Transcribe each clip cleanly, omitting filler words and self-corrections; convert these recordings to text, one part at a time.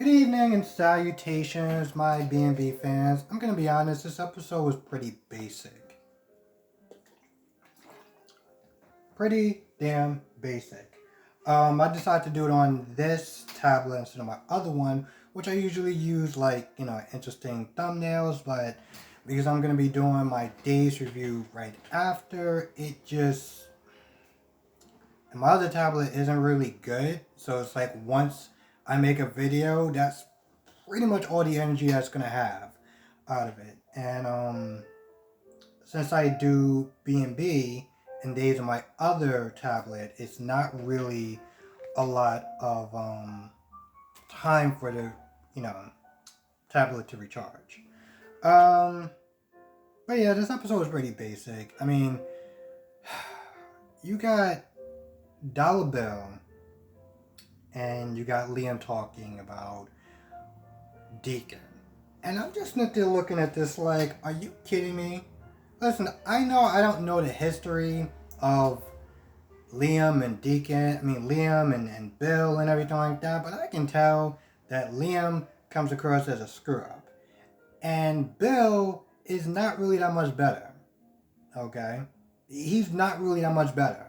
Good evening and salutations, my B&B fans. I'm gonna be honest, this episode was pretty basic. Pretty damn basic. I decided to do it on this tablet instead of my other one, which I usually use interesting thumbnails, but because I'm gonna be doing my day's review right after, and my other tablet isn't really good, so it's like once I make a video, that's pretty much all the energy that's gonna have out of it. And since I do B&B and days on my other tablet, it's not really a lot of time for the you know tablet to recharge. Um, but yeah, this episode was pretty basic. I mean, you got Dollar Bill and you got Liam talking about Deacon. And I'm just not there looking at this like, are you kidding me? Listen, I know I don't know the history of Liam and Deacon, Liam and Bill and everything like that, but I can tell that Liam comes across as a screw up. And Bill is not really that much better. Okay? He's not really that much better.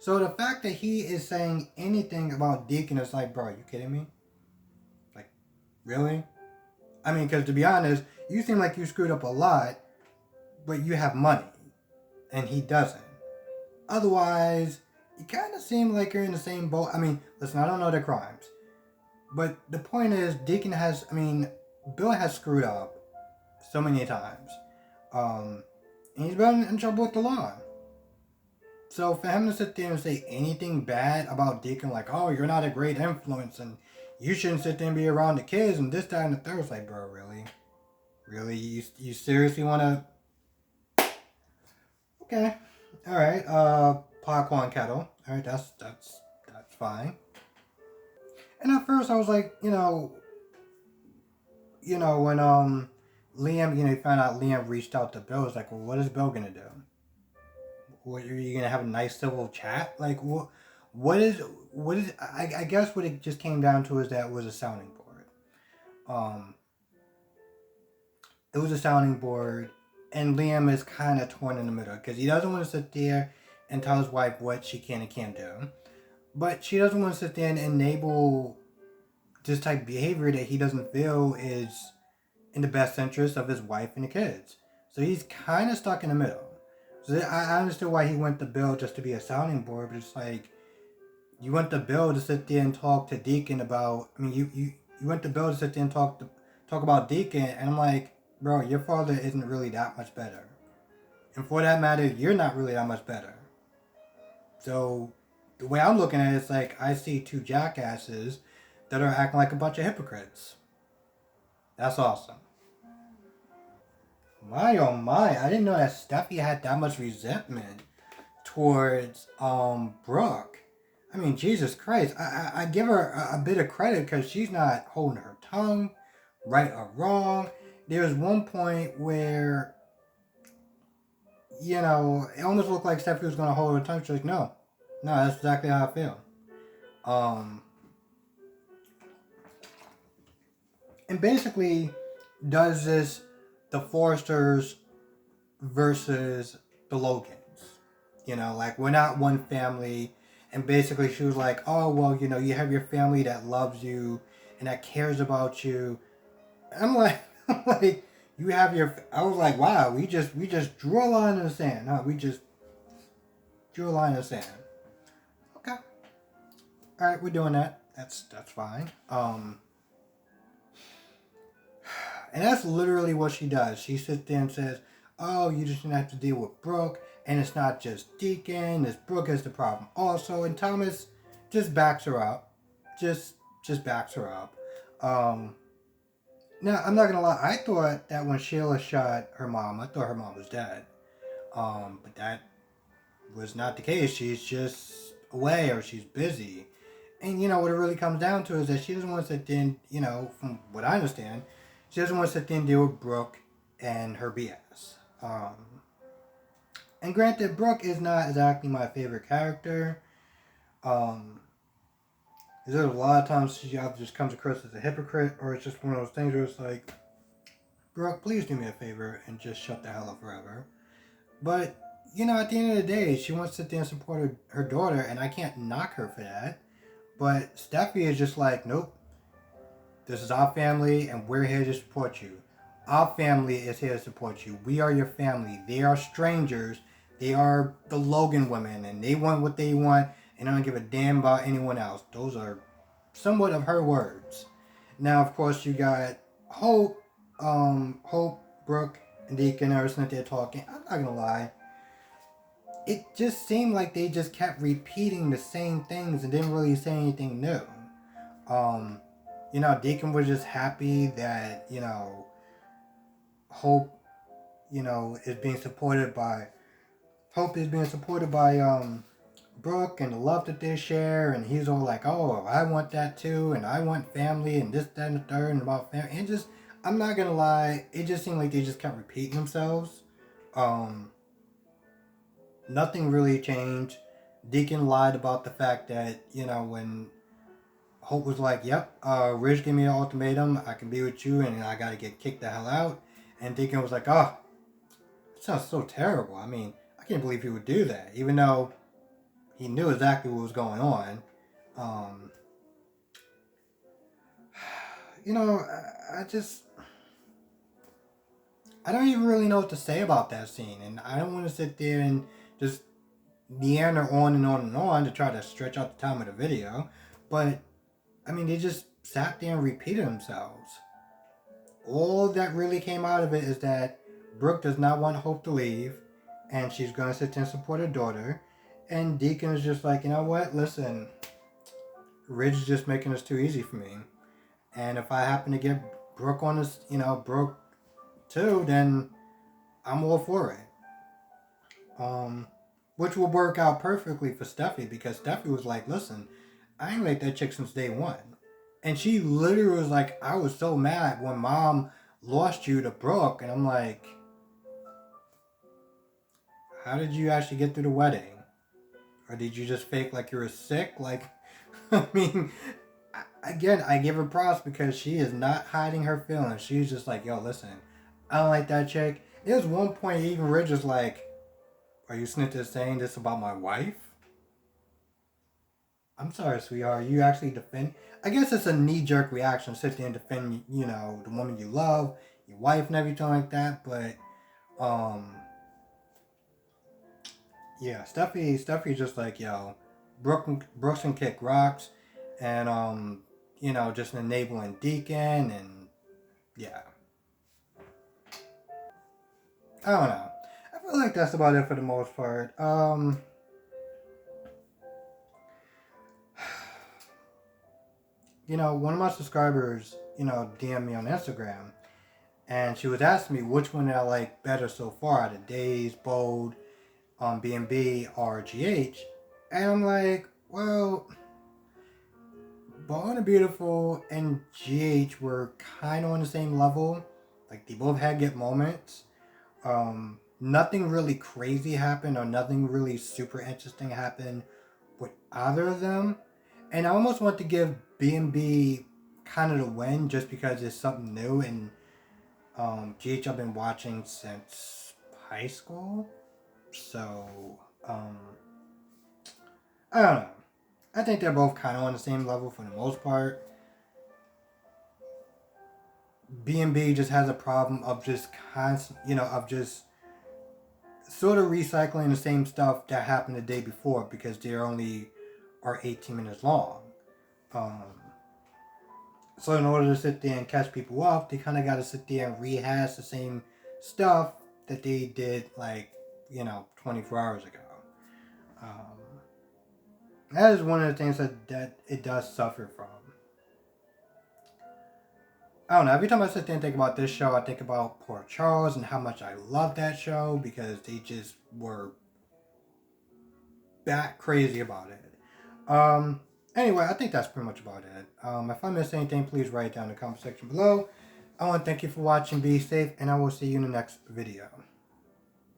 So the fact that he is saying anything about Deacon is like, bro, are you kidding me? Like, really? Because to be honest, you seem like you screwed up a lot, but you have money, and he doesn't. Otherwise, you kind of seem like you're in the same boat. Listen, I don't know their crimes, but the point is, Bill has screwed up so many times, and he's been in trouble with the law. So for him to sit there and say anything bad about Deacon, like, oh, you're not a great influence, and you shouldn't sit there and be around the kids, and this, that, and the third, it's like, bro, really? Really? You seriously want to? Okay. All right. Popcorn kettle. All right. That's fine. And at first I was like, when Liam, he found out Liam reached out to Bill. It's like, well, what is Bill gonna do? What, are you gonna have a nice civil chat? Like, what? What is? I guess what it just came down to is that it was a sounding board. Um, it was a sounding board, and Liam is kind of torn in the middle because he doesn't want to sit there and tell his wife what she can and can't do, but she doesn't want to sit there and enable this type of behavior that he doesn't feel is in the best interest of his wife and the kids. So he's kind of stuck in the middle. So I understood why he went to Bill just to be a sounding board, but it's like you went to Bill to sit there and talk to Deacon about. You went to Bill to sit there and talk about Deacon, and I'm like, bro, your father isn't really that much better, and for that matter, you're not really that much better. So the way I'm looking at it is like I see two jackasses that are acting like a bunch of hypocrites. That's awesome. My oh my, I didn't know that Steffi had that much resentment towards Brooke. Jesus Christ. I give her a bit of credit because she's not holding her tongue, right or wrong. There was one point where, it almost looked like Steffi was going to hold her tongue. She's like, no, that's exactly how I feel. Um, and basically does this the Foresters versus the Logans. Like we're not one family. And basically she was like, oh, well, you have your family that loves you and that cares about you. And I'm like, you have your. I was like, wow, we just drew a line in the sand, huh? We just drew a line in the sand. Okay, all right, we're doing that. That's fine. And that's literally what she does. She sits there and says, oh, you just didn't have to deal with Brooke. And it's not just Deacon. This Brooke is the problem also. And Thomas just backs her up. Just backs her up. Now, I'm not going to lie. I thought that when Sheila shot her mom, I thought her mom was dead. But that was not the case. She's just away or she's busy. And, what it really comes down to is that she doesn't want to sit there and, from what I understand, she doesn't want to sit there and deal with Brooke and her BS. And granted, Brooke is not exactly my favorite character. Is that a lot of times she either just comes across as a hypocrite, or it's just one of those things where it's like, Brooke, please do me a favor and just shut the hell up forever. But, you know, at the end of the day, she wants to sit there and support her daughter, and I can't knock her for that. But Steffi is just like, nope, this is our family, and we're here to support you. Our family is here to support you. We are your family. They are strangers. They are the Logan women, and they want what they want, and I don't give a damn about anyone else. Those are somewhat of her words. Now, of course, you got Hope, Brooke, and Deacon are sitting there talking. I'm not gonna lie. It just seemed like they just kept repeating the same things and didn't really say anything new. You know, Deacon was just happy that, you know, Hope, you know, is being supported by Brooke and the love that they share, and he's all like, oh, I want that too, and I want family, and this, that, and the third, and about family, and just, I'm not gonna lie, it just seemed like they just kept repeating themselves. Nothing really changed. Deacon lied about the fact that, you know, when Hope was like, yep, Ridge gave me an ultimatum, I can be with you, and I gotta get kicked the hell out, and Deacon was like, oh, it sounds so terrible. I mean, I can't believe he would do that, even though he knew exactly what was going on. You know, I don't even really know what to say about that scene, and I don't want to sit there and just meander on and on and on to try to stretch out the time of the video, but I mean, they just sat there and repeated themselves. All that really came out of it is that Brooke does not want Hope to leave, and she's going to sit there and support her daughter, and Deacon is just like, you know what, listen, Ridge is just making this too easy for me, and if I happen to get Brooke on this, you know, Brooke too, then I'm all for it. Which will work out perfectly for Steffi, because Steffi was like, listen, I ain't like that chick since day one. And she literally was like, I was so mad when Mom lost you to Brooke. And I'm like, how did you actually get through the wedding? Or did you just fake like you were sick? Like, I mean, again, I give her props because she is not hiding her feelings. She's just like, yo, listen, I don't like that chick. There's one point even Ridge is like, are you snitches saying this about my wife? I'm sorry, sweetheart. You actually defend. I guess it's a knee-jerk reaction. Sit there and defend, you know, the woman you love, your wife, and everything like that. But, yeah, Steffi just like, yo, Brooks can kick rocks, and you know, just enabling Deacon, and yeah, I don't know. I feel like that's about it for the most part. You know, one of my subscribers, you know, DM me on Instagram, and she was asking me which one did I like better so far, out of Days, Bold, B&B, or GH, and I'm like, well, Bold and Beautiful and GH were kind of on the same level. Like, they both had good moments. Nothing really crazy happened, or nothing really super interesting happened with either of them. And I almost want to give B&B kind of the win, just because it's something new, and GH I've been watching since high school. So, I don't know. I think they're both kind of on the same level for the most part. B&B just has a problem of just of just sort of recycling the same stuff that happened the day before, because they only are 18 minutes long. So in order to sit there and catch people up, they kind of got to sit there and rehash the same stuff that they did, like, 24 hours ago. That is one of the things that it does suffer from. I don't know. Every time I sit there and think about this show, I think about Port Charles and how much I love that show, because they just were bat crazy about it. Anyway, I think that's pretty much about it. If I missed anything, please write it down in the comment section below. I want to thank you for watching. Be safe, and I will see you in the next video.